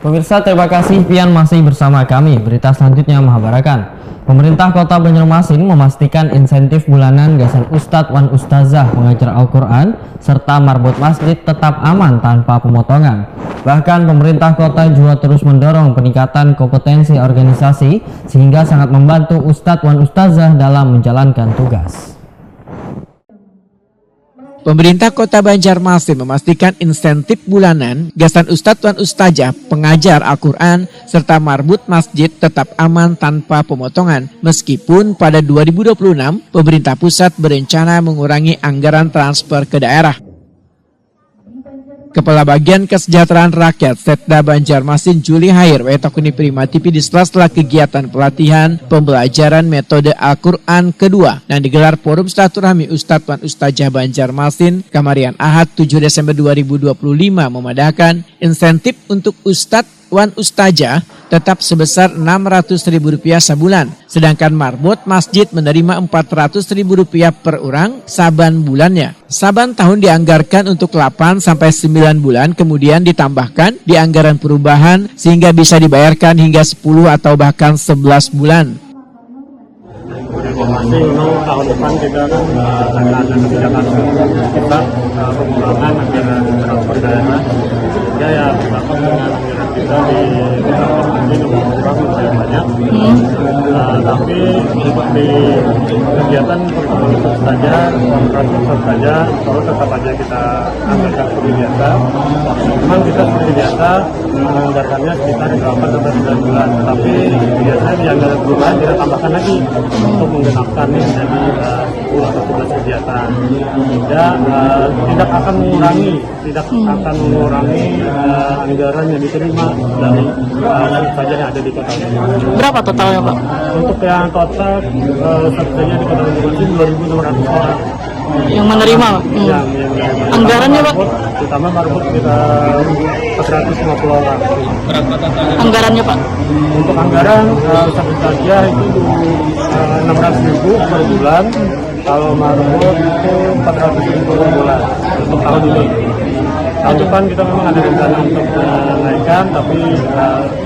Pemirsa, terima kasih pian masih bersama kami. Berita selanjutnya mengabarkan pemerintah Kota Banjarmasin memastikan insentif bulanan gasan Ustadz Wan Ustazah mengajar Al-Quran serta marbot masjid tetap aman tanpa pemotongan. Bahkan pemerintah kota juga terus mendorong peningkatan kompetensi organisasi sehingga sangat membantu Ustadz Wan Ustazah dalam menjalankan tugas. Pemerintah Kota Banjarmasin memastikan insentif bulanan gasan Ustadz Wan Ustazah pengajar Al-Quran serta marbut masjid tetap aman tanpa pemotongan. Meskipun pada 2026 pemerintah pusat berencana mengurangi anggaran transfer ke daerah. Kepala Bagian Kesejahteraan Rakyat Setda Banjarmasin Juli Hair Wetokuni Prima TV di sela-sela kegiatan pelatihan pembelajaran metode Al-Quran kedua yang digelar Forum Silaturahmi Ustadz Wan Ustazah Banjarmasin Kamarian Ahad 7 Desember 2025 memadahkan insentif untuk Ustadz Wan Ustazah tetap sebesar Rp600.000 sebulan, sedangkan marbot masjid menerima Rp400.000 per orang saban bulannya. Saban tahun dianggarkan untuk 8 sampai 9 bulan, kemudian ditambahkan di anggaran perubahan sehingga bisa dibayarkan hingga 10 atau bahkan 11 bulan. Masih memang tahun depan kita kan ada kebijakan kita pengurangan anggaran transfer daerah, sehingga ya berapa dengan anggaran kita di transfer ini kurang lumayan banyak. Tapi seperti kegiatan pertemuan saja, konferensi saja, kalau tetap aja kita anggarkan seperti biasa. Memang kita seperti biasa menganggarkannya sekitar 8 sampai 9 bulan, tapi biasanya di anggaran perubahan kita tambahkan lagi untuk menggenapkan menjadi 10 atau 11 kegiatan. Tidak akan mengurangi anggaran yang diterima dari saja yang ada di Kota Banjarmasin. Berapa totalnya, Pak? Untuk yang total saja di Kota Banjarmasin 2.600 orang Yang menerima, Pak? yang Anggarannya, Pak? Terutama marbot kita 450 orang. Anggarannya, Pak? Untuk anggaran satu saja itu 600.000 per bulan. Kalau marbot itu 400.000 per bulan untuk tahun ini. Tahun depan kita memang ada rencana untuk menaikkan, tapi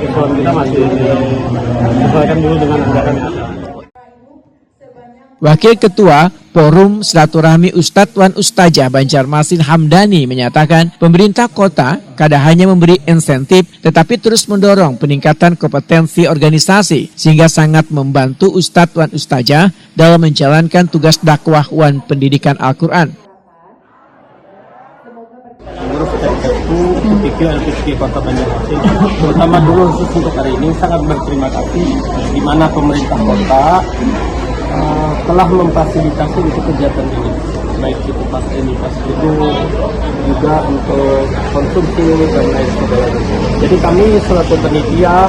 usulan kita masih disesuaikan dulu dengan anggaran yang ada. Wakil Ketua Forum Silaturahmi Ustadz Wan Ustazah Banjarmasin Hamdani menyatakan pemerintah kota kada hanya memberi insentif tetapi terus mendorong peningkatan kompetensi organisasi sehingga sangat membantu Ustadz Wan Ustazah dalam menjalankan tugas dakwah wan pendidikan Al-Quran. LPTK Kota Banjarmasin, terutama dulu khusus untuk hari ini sangat berterima kasih di mana pemerintah kota telah memfasilitasi untuk kegiatan ini, baik itu pas ini pas itu juga untuk konsumsi dan lain sebagainya. Jadi kami selaku panitia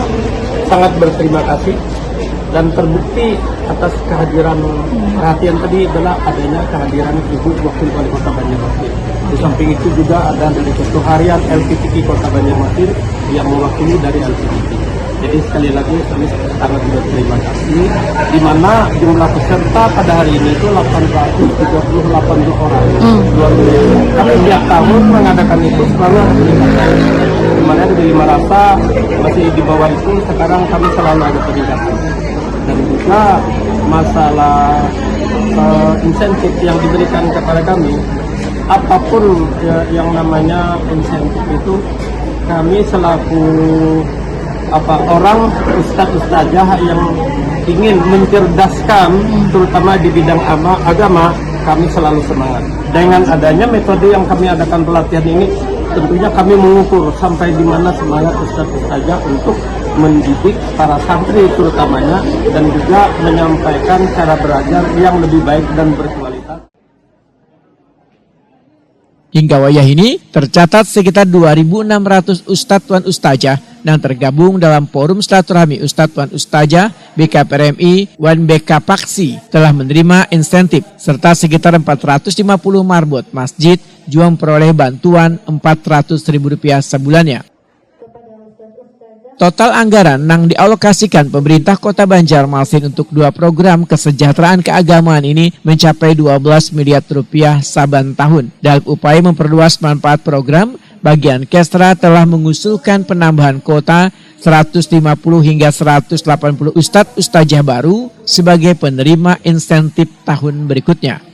sangat berterima kasih dan terbukti atas kehadiran perhatian tadi adalah adanya kehadiran Ibu Wakil Wali Kota Banjarmasin. Di samping itu juga ada dari Ketua Harian LPTK Kota Banjarmasin yang mewakili dari LPTK. Jadi sekali lagi kami sangat berterima kasih, di mana jumlah peserta pada hari ini itu 838 orang. Kami tiap tahun mengadakan itu selalu peningkatan. Di mana dari 500 masih di bawah itu, sekarang kami selalu ada peningkatan. Dan juga masalah insentif yang diberikan kepada kami, apapun yang namanya insentif itu, kami selaku orang ustadz-ustazah yang ingin mencerdaskan terutama di bidang agama, kami selalu semangat. Dengan adanya metode yang kami adakan pelatihan ini, tentunya kami mengukur sampai di mana semangat ustadz-ustazah untuk mendidik para santri terutamanya dan juga menyampaikan cara belajar yang lebih baik dan berkualitas. Hingga wayah ini tercatat sekitar 2.600 Ustadz Wan Ustazah yang tergabung dalam Forum Silaturahmi Ustadz Wan Ustazah BKPRMI Wan BK Paksi telah menerima insentif serta sekitar 450 marbot masjid juga memperoleh bantuan Rp400.000 sebulannya. Total anggaran yang dialokasikan pemerintah Kota Banjarmasin untuk 2 program kesejahteraan keagamaan ini mencapai Rp12 miliar saban tahun. Dalam upaya memperluas manfaat program, bagian Kesra telah mengusulkan penambahan kuota 150 hingga 180 ustadz ustazah baru sebagai penerima insentif tahun berikutnya.